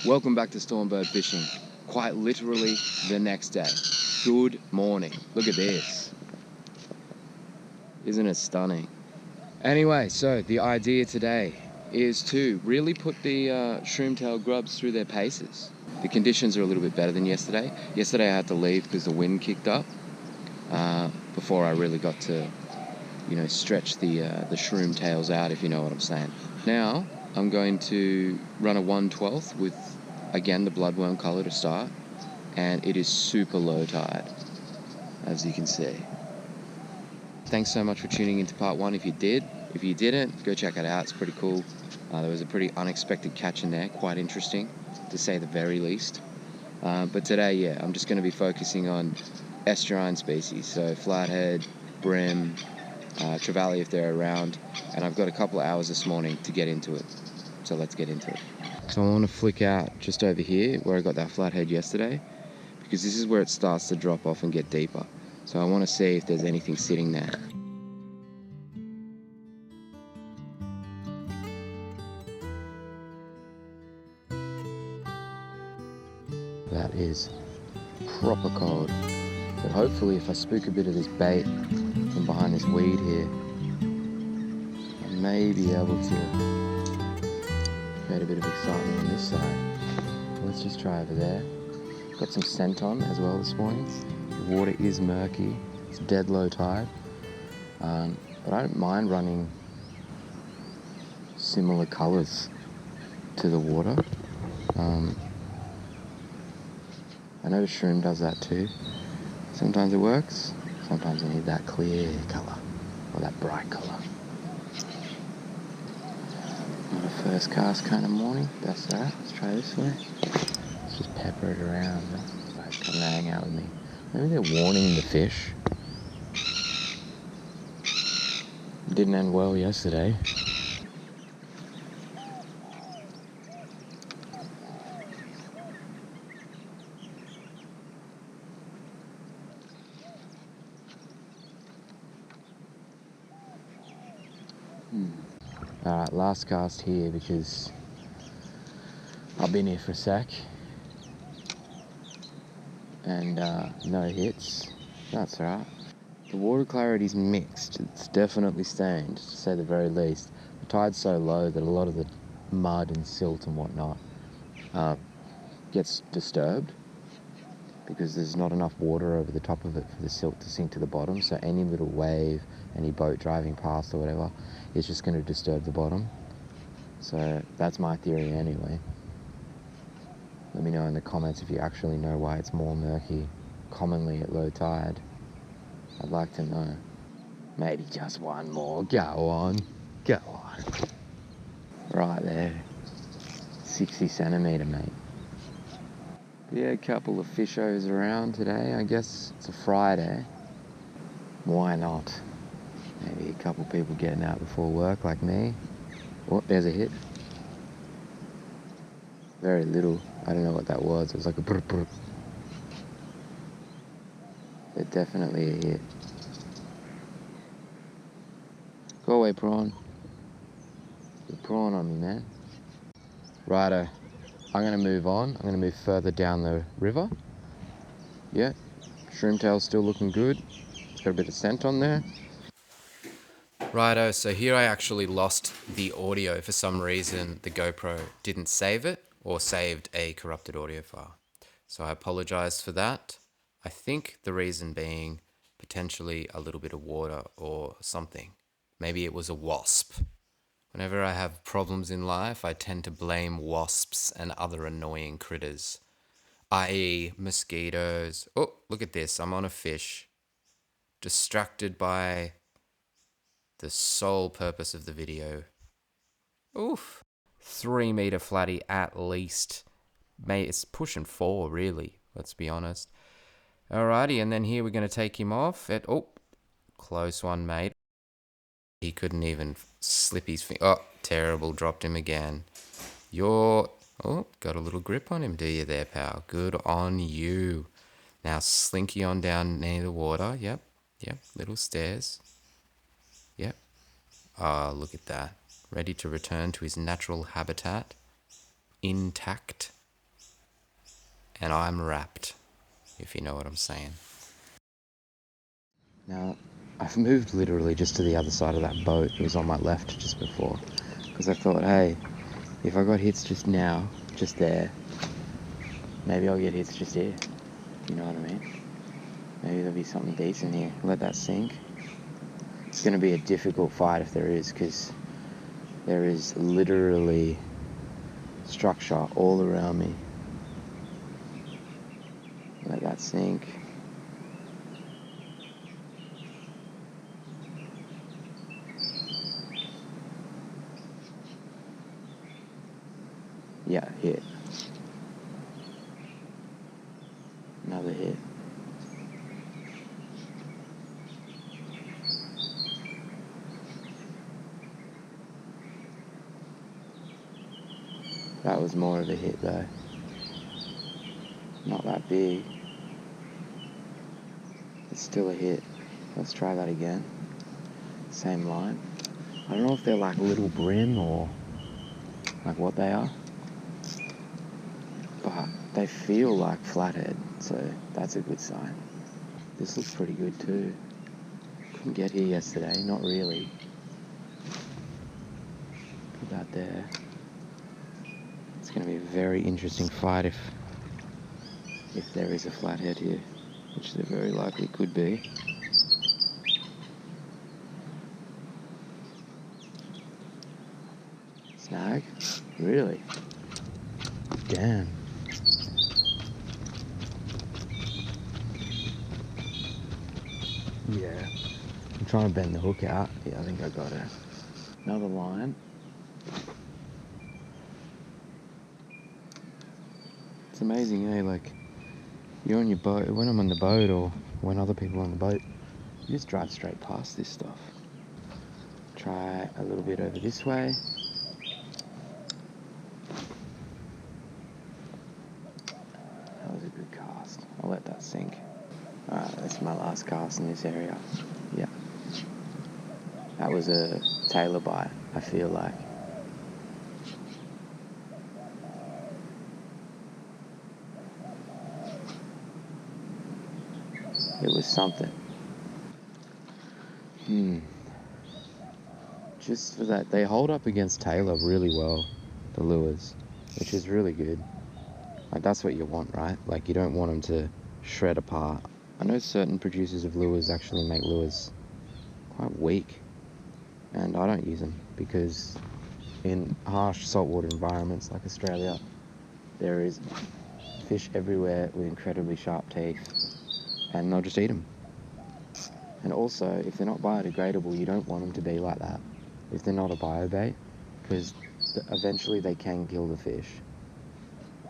Welcome back to Stormbird Fishing. Quite literally the next day. Good morning. Look at this. Isn't it stunning? Anyway, so the idea today is to really put the shroom tail grubs through their paces. The conditions are a little bit better than yesterday. Yesterday I had to leave because the wind kicked up before I really got to, stretch the shroom tails out, if you know what I'm saying. Now I'm going to run a 1/12 with, again, the bloodworm colour to start, and it is super low tide, as you can see. Thanks so much for tuning into part one if you did. If you didn't, go check it out, it's pretty cool. There was a pretty unexpected catch in there, quite interesting, to say the very least. But today, yeah, I'm just going to be focusing on estuarine species, so flathead, brim, trevally if they're around, and I've got a couple of hours this morning to get into it. So let's get into it. So I want to flick out just over here where I got that flathead yesterday, because this is where it starts to drop off and get deeper. So I want to see if there's anything sitting there. That is proper cold. But hopefully if I spook a bit of this bait from behind this weed here, I may be able to create a bit of excitement on this side. Let's just try over there. Got some scent on as well this morning. The water is murky, it's dead low tide. But I don't mind running similar colours to the water. I know the shroom does that too. Sometimes it works, sometimes you need that clear colour or that bright colour. Not a first cast kind of morning, that's alright. Let's try this way. Let's just pepper it around. Guys come and hang out with me. Maybe they're warning the fish. Didn't end well yesterday. Alright, last cast here because I've been here for a sec and no hits. That's alright. The water clarity's mixed. It's definitely stained, to say the very least. The tide's so low that a lot of the mud and silt and whatnot gets disturbed because there's not enough water over the top of it for the silt to sink to the bottom. So any little wave, any boat driving past or whatever, is just going to disturb the bottom. So that's my theory anyway. Let me know in the comments if you actually know why it's more murky commonly at low tide. I'd like to know. Maybe just one more. Go on. Go on. Right there. 60 centimetre, mate. Yeah, a couple of fishos around today. I guess it's a Friday. Why not? Maybe a couple people getting out before work like me. Oh, there's a hit. Very little. I don't know what that was. It was like a brr brr. But definitely a hit. Go away, prawn. You're prawn on me, man. Righto. I'm going to move on. I'm going to move further down the river. Yeah. Shroom tail's still looking good. It's got a bit of scent on there. Righto, so here I actually lost the audio for some reason. The GoPro didn't save it or saved a corrupted audio file. So I apologize for that. I think the reason being potentially a little bit of water or something. Maybe it was a wasp. Whenever I have problems in life, I tend to blame wasps and other annoying critters, i.e. mosquitoes. Oh, look at this. I'm on a fish. Distracted by the sole purpose of the video. Oof. 3 meter flatty at least. Mate, it's pushing 4 really, let's be honest. Alrighty, and then here we're going to take him off. Oh, close one, mate. He couldn't even slip his finger. Oh, terrible, dropped him again. Oh, got a little grip on him, do you there, pal? Good on you. Now slinky on down near the water. Yep, little stairs. Yep. Ah, look at that. Ready to return to his natural habitat. Intact. and I'm wrapped, if you know what I'm saying. Now, I've moved literally just to the other side of that boat. It was on my left just before, because I thought, hey, if I got hits just now, just there, maybe I'll get hits just here. You know what I mean? Maybe there'll be something decent here. Let that sink. It's going to be a difficult fight if there is, because there is literally structure all around me. Let that sink. Yeah, hit. Another hit. That was more of a hit though. Not that big. It's still a hit. Let's try that again. Same line. I don't know if they're like little brim or like what they are, but they feel like flathead, so that's a good sign. This looks pretty good too. Couldn't get here yesterday, not really. Put that there. It's going to be a very interesting fight if there is a flathead here, which there very likely could be. Snag? Really? Damn. Yeah. I'm trying to bend the hook out. Yeah, I think I got it. Another line. It's amazing, eh? Like, you're on your boat, when I'm on the boat or when other people are on the boat, you just drive straight past this stuff. Try a little bit over this way. That was a good cast. I'll let that sink. Alright, that's my last cast in this area. Yeah. That was a tailor bite, I feel like. It was something. Just for that, they hold up against tailor really well, the lures, which is really good. Like, that's what you want, right? Like, you don't want them to shred apart. I know certain producers of lures actually make lures quite weak, and I don't use them because in harsh saltwater environments like Australia, there is fish everywhere with incredibly sharp teeth, and they'll just eat them. And also, if they're not biodegradable, you don't want them to be like that. If they're not a biobait, because eventually they can kill the fish.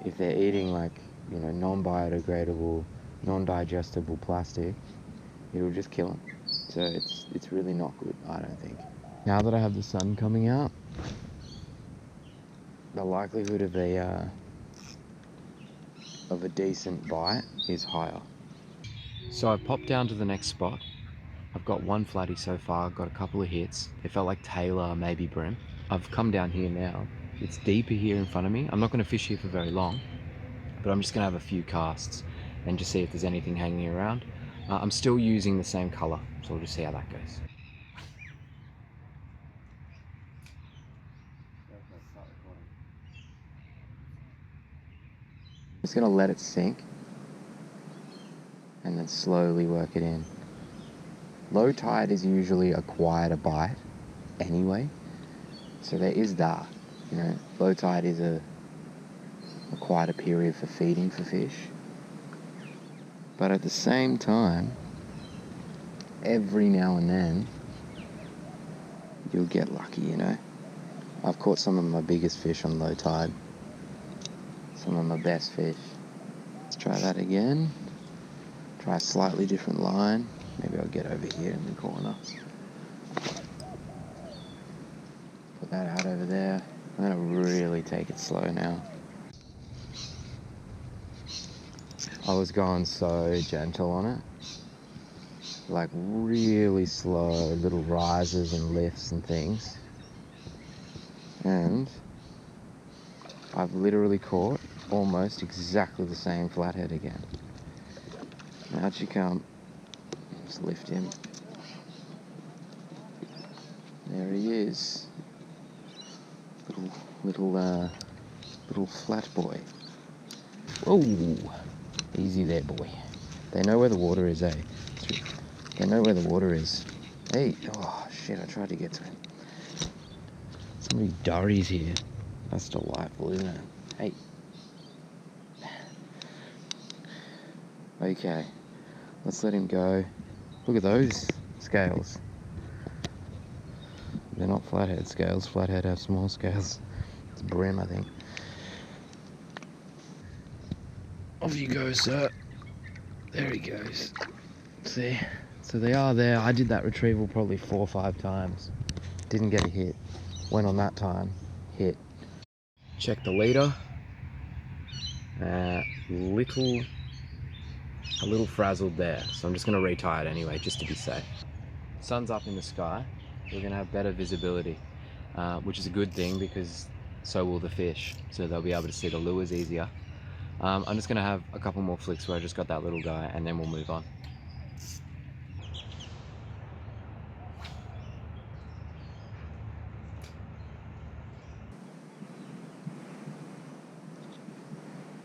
If they're eating like, you know, non-biodegradable, non-digestible plastic, it'll just kill them. So it's really not good, I don't think. Now that I have the sun coming out, the likelihood of a decent bite is higher. So I popped down to the next spot. I've got one flatty so far, got a couple of hits. They felt like tailor, maybe brim. I've come down here now. It's deeper here in front of me. I'm not going to fish here for very long, but I'm just going to have a few casts and just see if there's anything hanging around. I'm still using the same color, so we'll just see how that goes. I'm just going to let it sink and then slowly work it in. Low tide is usually a quieter bite anyway, so there is that. You know, low tide is a quieter period for feeding for fish. But at the same time, every now and then, you'll get lucky, you know. I've caught some of my biggest fish on low tide. Some of my best fish. Let's try that again. Try a slightly different line. Maybe I'll get over here in the corner. Put that out over there. I'm gonna really take it slow now. I was going so gentle on it. Like really slow, little rises and lifts and things. And I've literally caught almost exactly the same flathead again. Out you come. Just lift him. There he is. Little flat boy. Whoa! Easy there, boy. They know where the water is, eh? They know where the water is. Hey! Oh, shit, I tried to get to him. So many durries here. That's delightful, isn't it? Hey. Okay. Let's let him go. Look at those scales. They're not flathead scales. Flathead have small scales. It's brim, I think. Off you go, sir. There he goes. See? So they are there. I did that retrieval probably 4 or 5 times. Didn't get a hit. Went on that time. Hit. Check the leader. A little frazzled there. So I'm just going to retie it anyway, just to be safe. Sun's up in the sky. We're going to have better visibility, which is a good thing because so will the fish. So they'll be able to see the lures easier. I'm just going to have a couple more flicks where I just got that little guy and then we'll move on.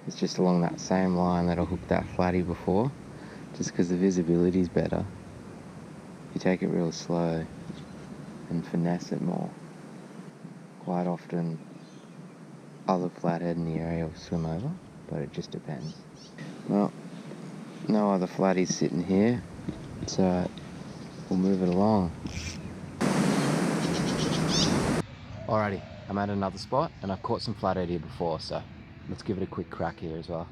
It's just along that same line that I hooked that flatty before, just because the visibility is better. You take it real slow and finesse it more. Quite often other flathead in the area will swim over, but it just depends. Well, no other flatties sitting here, so we'll move it along. Alrighty, I'm at another spot and I've caught some flathead here before, so let's give it a quick crack here as well.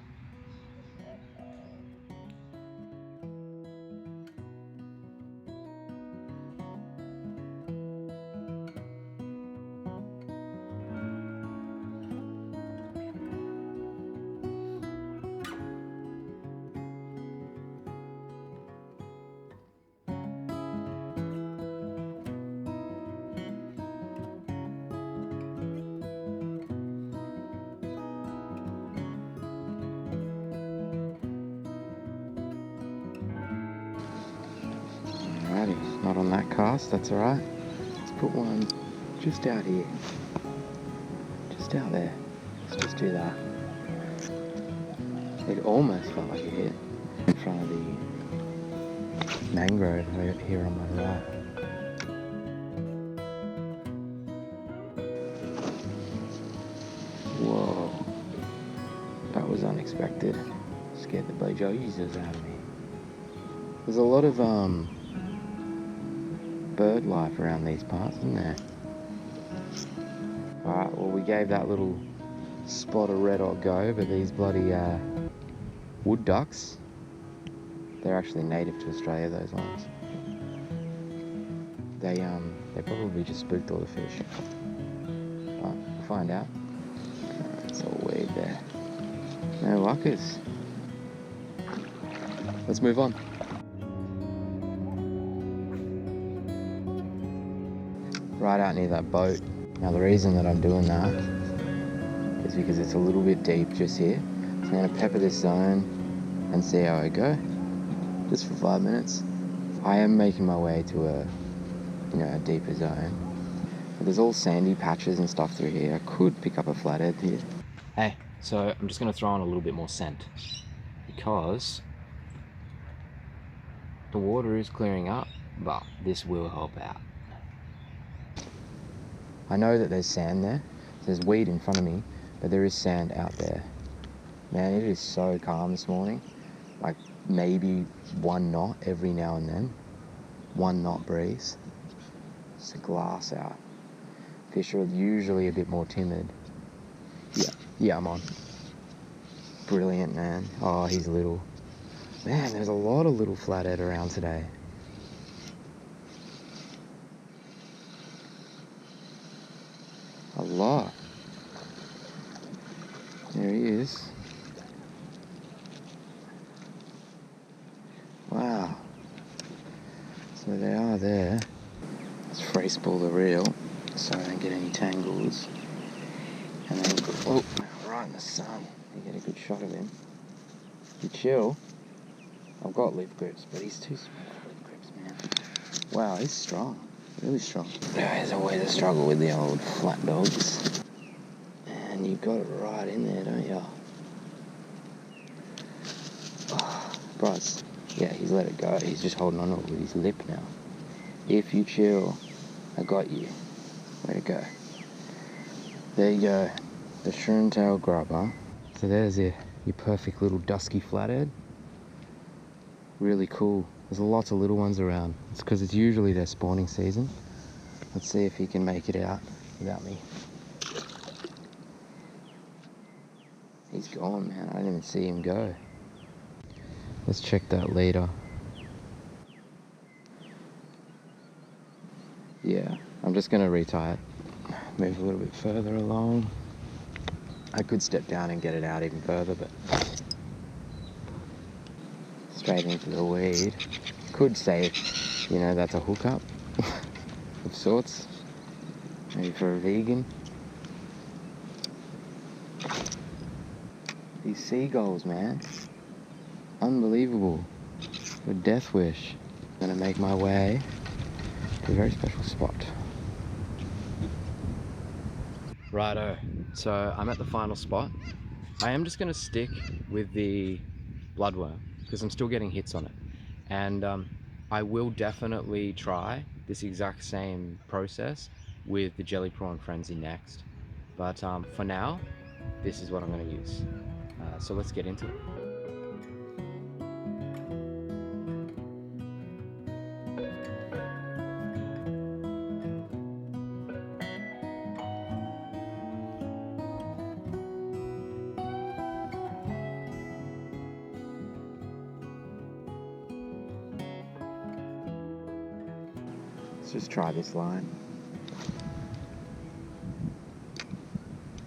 Alrighty, not on that cast, that's alright. Let's put one just out here. Just out there. Let's just do that. It almost felt like a hit in front of the mangrove here on my right. Whoa. That was unexpected. Scared the bejesus out of me. There's a lot of bird life around these parts, isn't there? Alright, well we gave that little spot a red hot go, but these bloody wood ducks, they're actually native to Australia, those ones. They probably just spooked all the fish. But we'll find out. It's all weird there. No luckers. Let's move on. Right out near that boat. Now the reason that I'm doing that is because it's a little bit deep just here. So I'm going to pepper this zone and see how I go. Just for 5 minutes. I am making my way to a deeper zone. But there's all sandy patches and stuff through here. I could pick up a flathead here. Hey, so I'm just going to throw on a little bit more scent because the water is clearing up, but this will help out. I know that there's sand there. There's weed in front of me, but there is sand out there. Man, it is so calm this morning. Like maybe 1 knot every now and then. 1 knot breeze. Just a glass out. Fish are usually a bit more timid. Yeah, I'm on. Brilliant, man. Oh, he's little. Man, there's a lot of little flathead around today. A lot. There he is. Wow. So they are there. Let's free spool the reel so I don't get any tangles. And then, oh, right in the sun. You get a good shot of him. You chill. I've got lip grips, but he's too small for lip grips, man. Wow, he's strong. Really strong. There's always a struggle with the old flat dogs. And you got it right in there, don't you? Oh, Bryce. Yeah, he's let it go. He's just holding on to it with his lip now. If you chill, I got you. Way to go. There you go. The shroom tail grubber. So there's your perfect little dusky flathead. Really cool. There's lots of little ones around. It's because it's usually their spawning season. Let's see if he can make it out without me. He's gone, man. I didn't even see him go. Let's check that leader. Yeah, I'm just going to retie it. Move a little bit further along. I could step down and get it out even further, but straight into the weed. Could say, you know, that's a hookup of sorts. Maybe for a vegan. These seagulls, man. Unbelievable. A death wish. I'm gonna make my way to a very special spot. Righto, so I'm at the final spot. I am just gonna stick with the bloodworm because I'm still getting hits on it. And I will definitely try this exact same process with the jelly prawn frenzy next. But for now, this is what I'm gonna use. So let's get into it. Let's just try this line.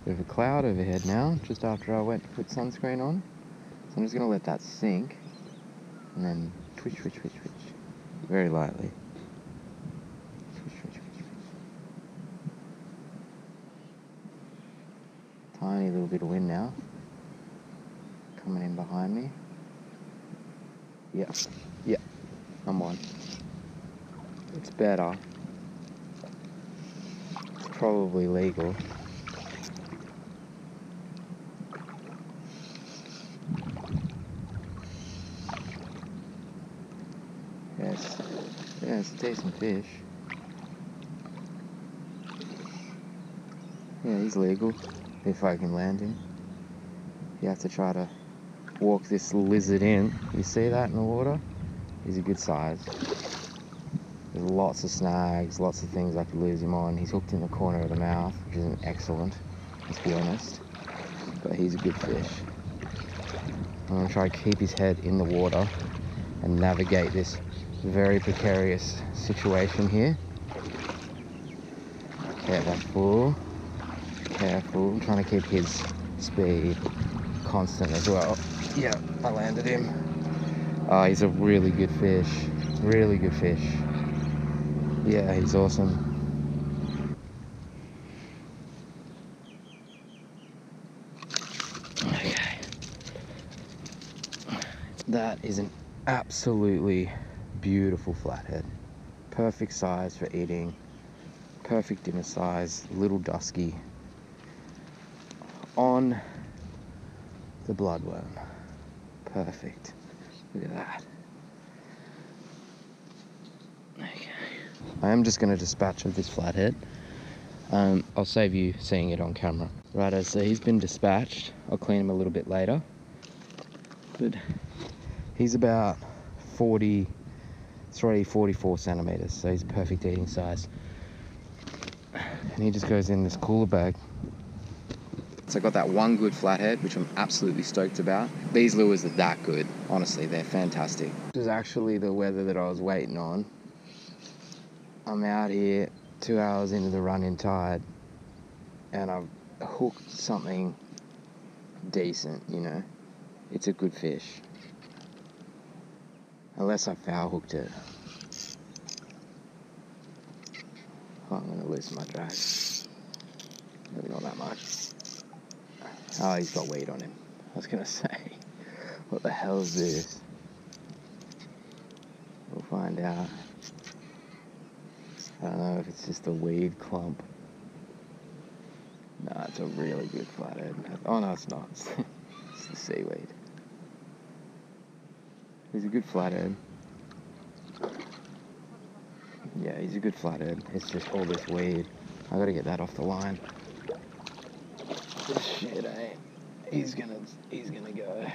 We have a cloud overhead now, just after I went to put sunscreen on. So I'm just going to let that sink, and then twitch, twitch, twitch, twitch. Very lightly. Twitch, twitch, twitch, twitch. Tiny little bit of wind now. Coming in behind me. Yeah, I'm on. It's better. It's probably legal. Yes, yeah, it's a decent fish. Yeah, he's legal, if I can land him. You have to try to walk this lizard in. You see that in the water? He's a good size. There's lots of snags, lots of things I could lose him on. He's hooked in the corner of the mouth, which isn't excellent, let's be honest. But he's a good fish. I'm going to try to keep his head in the water and navigate this very precarious situation here. Careful. Careful. I'm trying to keep his speed constant as well. Yeah, I landed him. Oh, he's a really good fish. Really good fish. Yeah, he's awesome. Okay. That is an absolutely beautiful flathead. Perfect size for eating. Perfect dinner size. Little dusky. On the bloodworm. Perfect. Look at that. Okay. I am just going to dispatch of this flathead. I'll save you seeing it on camera. Righto, so he's been dispatched. I'll clean him a little bit later. But he's about 43, 44 centimeters, so he's a perfect eating size. And he just goes in this cooler bag. So I got that one good flathead, which I'm absolutely stoked about. These lures are that good. Honestly, they're fantastic. This is actually the weather that I was waiting on. I'm out here 2 hours into the run-in tide, and I've hooked something decent, you know. It's a good fish. Unless I foul hooked it. Oh, I'm gonna loosen my drag. Maybe not that much. Oh, he's got weight on him. I was gonna say, what the hell is this? We'll find out. I don't know if it's just a weed clump. Nah, it's a really good flathead. Oh no, it's not. It's the seaweed. He's a good flathead. Yeah, he's a good flathead. It's just all this weed. I gotta get that off the line. Shit, eh? He's gonna go.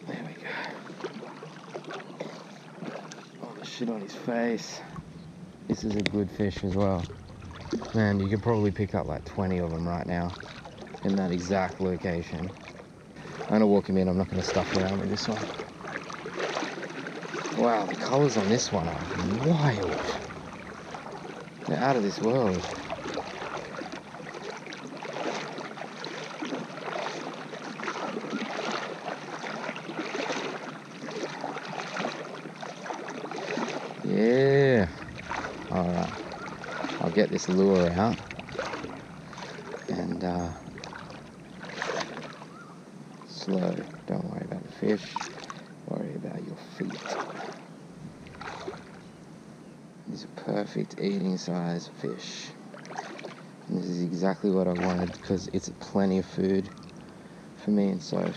There we go. Oh, the shit on his face. This is a good fish as well. Man, you could probably pick up like 20 of them right now in that exact location. I'm gonna walk him in. I'm not gonna stuff around with this one. Wow, the colours on this one are wild. They're out of this world. Yeah. Alright. I'll get this lure out. And slow. Don't worry about the fish. Worry about your feet. These are perfect eating size fish. And this is exactly what I wanted because it's plenty of food for me and Soph.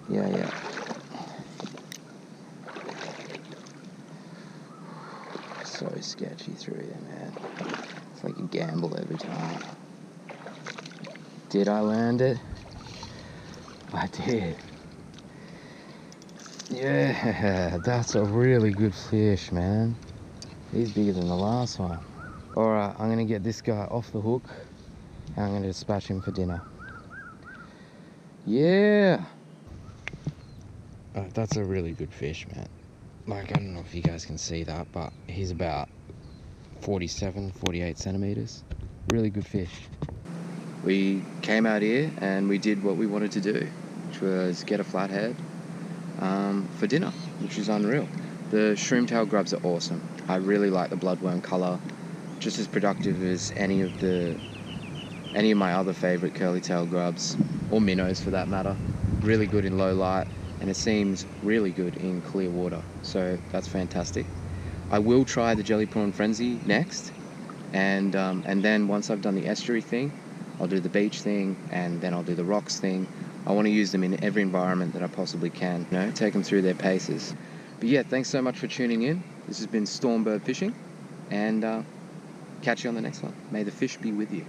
Yeah. So sketchy through here, man. It's like a gamble every time. Did I land it? I did. Yeah, that's a really good fish, man. He's bigger than the last one. Alright, I'm gonna get this guy off the hook and I'm gonna dispatch him for dinner. Yeah! That's a really good fish, man. Like, I don't know if you guys can see that, but he's about 47, 48 centimeters. Really good fish. We came out here and we did what we wanted to do, which was get a flathead for dinner, which is unreal. The shroom tail grubs are awesome. I really like the bloodworm color, just as productive as any of my other favorite curly tail grubs, or minnows for that matter. Really good in low light, and it seems really good in clear water, so that's fantastic. I will try the jelly prawn frenzy next, and then once I've done the estuary thing, I'll do the beach thing, and then I'll do the rocks thing. I want to use them in every environment that I possibly can, you know, take them through their paces. But yeah, thanks so much for tuning in. This has been Stormbird Fishing, and catch you on the next one. May the fish be with you.